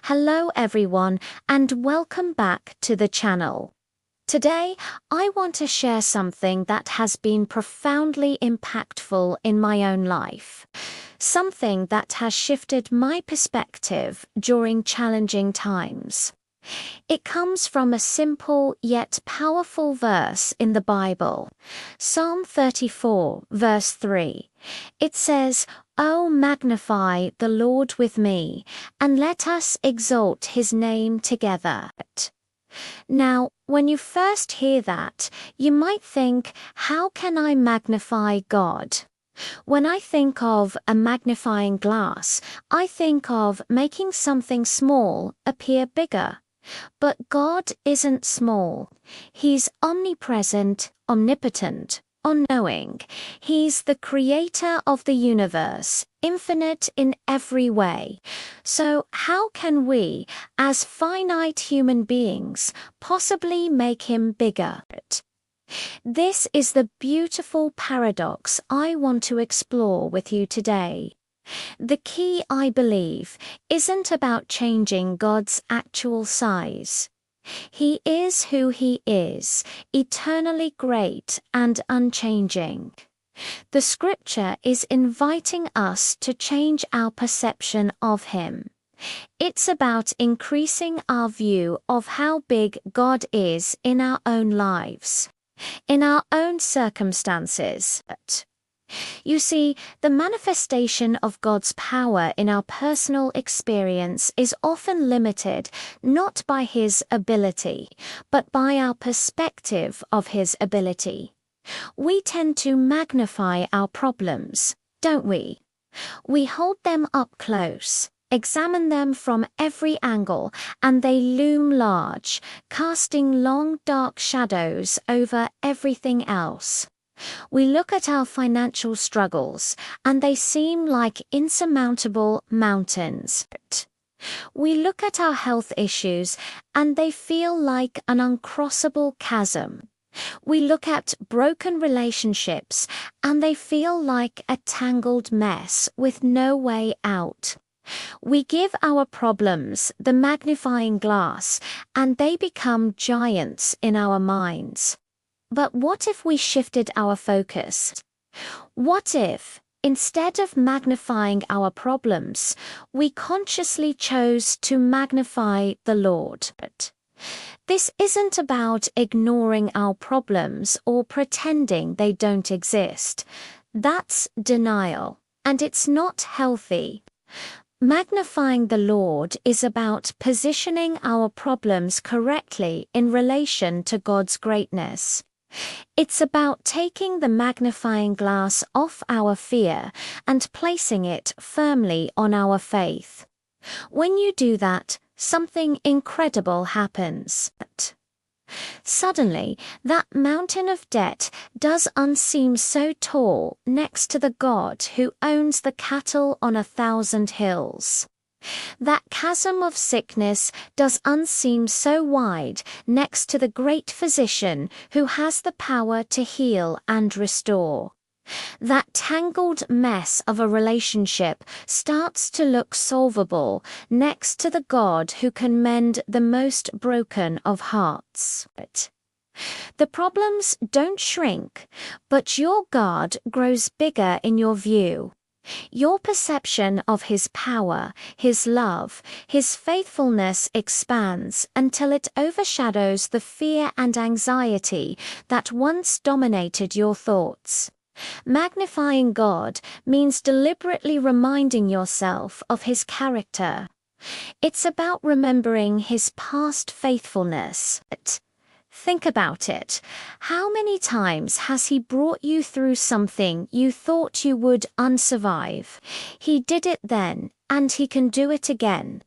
Hello everyone, and welcome back to the channel. Today, I want to share something that has been profoundly impactful in my own life. Something that has shifted my perspective during challenging times. It comes from a simple yet powerful verse in the Bible, Psalm 34, verse 3. It says, "Oh, magnify the Lord with me, and let us exalt his name together." Now, when you first hear that, you might think, how can I magnify God? When I think of a magnifying glass, I think of making something small appear bigger. But God isn't small. He's omnipresent, omnipotent, all-knowing. He's the creator of the universe, infinite in every way. So how can we, as finite human beings, possibly make him bigger? This is the beautiful paradox I want to explore with you today. The key, I believe, isn't about changing God's actual size. He is who he is, eternally great and unchanging. The scripture is inviting us to change our perception of him. It's about increasing our view of how big God is in our own lives, in our own circumstances. You see, the manifestation of God's power in our personal experience is often limited not by his ability, but by our perspective of his ability. We tend to magnify our problems, don't we? We hold them up close, examine them from every angle, and they loom large, casting long dark shadows over everything else. We look at our financial struggles, and they seem like insurmountable mountains. We look at our health issues, and they feel like an uncrossable chasm. We look at broken relationships, and they feel like a tangled mess with no way out. We give our problems the magnifying glass, and they become giants in our minds. But what if we shifted our focus? What if, instead of magnifying our problems, we consciously chose to magnify the Lord? This isn't about ignoring our problems or pretending they don't exist. That's denial, and it's not healthy. Magnifying the Lord is about positioning our problems correctly in relation to God's greatness. It's about taking the magnifying glass off our fear and placing it firmly on our faith. When you do that, something incredible happens. Suddenly, that mountain of debt does unseem so tall next to the God who owns the cattle on 1,000 hills. That chasm of sickness does unseem so wide next to the great physician who has the power to heal and restore. That tangled mess of a relationship starts to look solvable next to the God who can mend the most broken of hearts. The problems don't shrink, but your God grows bigger in your view. Your perception of his power, his love, his faithfulness expands until it overshadows the fear and anxiety that once dominated your thoughts. Magnifying God means deliberately reminding yourself of his character. It's about remembering his past faithfulness. Think about it. How many times has he brought you through something you thought you would unsurvive? He did it then, and he can do it again.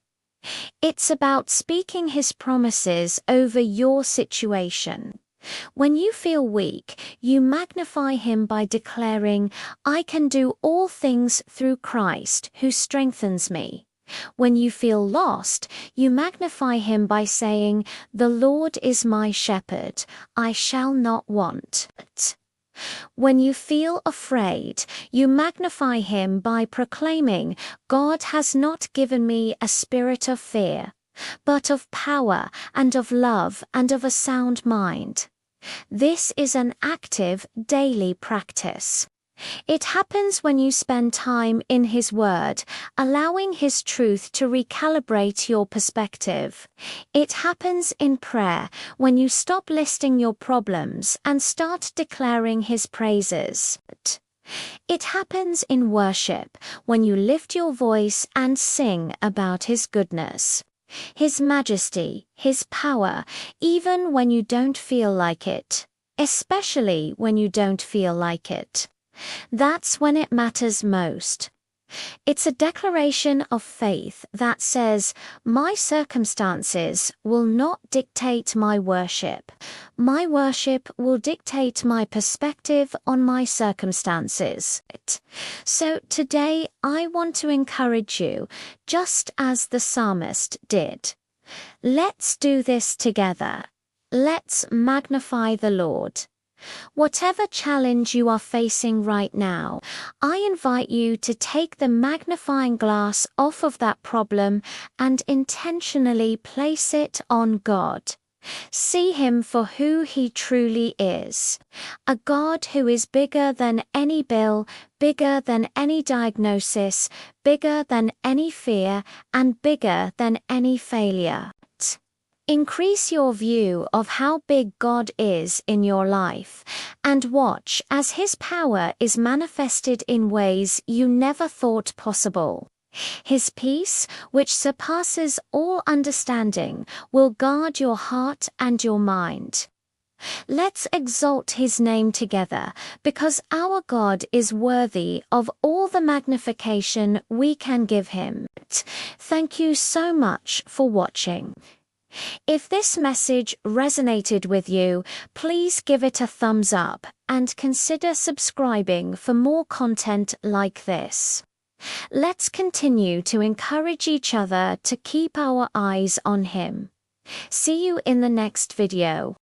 It's about speaking his promises over your situation. When you feel weak, you magnify him by declaring, "I can do all things through Christ who strengthens me." When you feel lost, you magnify him by saying, "The Lord is my shepherd, I shall not want." When you feel afraid, you magnify him by proclaiming, "God has not given me a spirit of fear, but of power and of love and of a sound mind." This is an active, daily practice. It happens when you spend time in His Word, allowing His truth to recalibrate your perspective. It happens in prayer when you stop listing your problems and start declaring His praises. It happens in worship when you lift your voice and sing about His goodness, His majesty, His power, even when you don't feel like it, especially when you don't feel like it. That's when it matters most. It's a declaration of faith that says, "My circumstances will not dictate my worship. My worship will dictate my perspective on my circumstances." So today I want to encourage you, just as the psalmist did. Let's do this together. Let's magnify the Lord. Whatever challenge you are facing right now, I invite you to take the magnifying glass off of that problem and intentionally place it on God. See Him for who He truly is. A God who is bigger than any bill, bigger than any diagnosis, bigger than any fear, and bigger than any failure. Increase your view of how big God is in your life, and watch as His power is manifested in ways you never thought possible. His peace, which surpasses all understanding, will guard your heart and your mind. Let's exalt His name together, because our God is worthy of all the magnification we can give Him. Thank you so much for watching. If this message resonated with you, please give it a thumbs up and consider subscribing for more content like this. Let's continue to encourage each other to keep our eyes on Him. See you in the next video.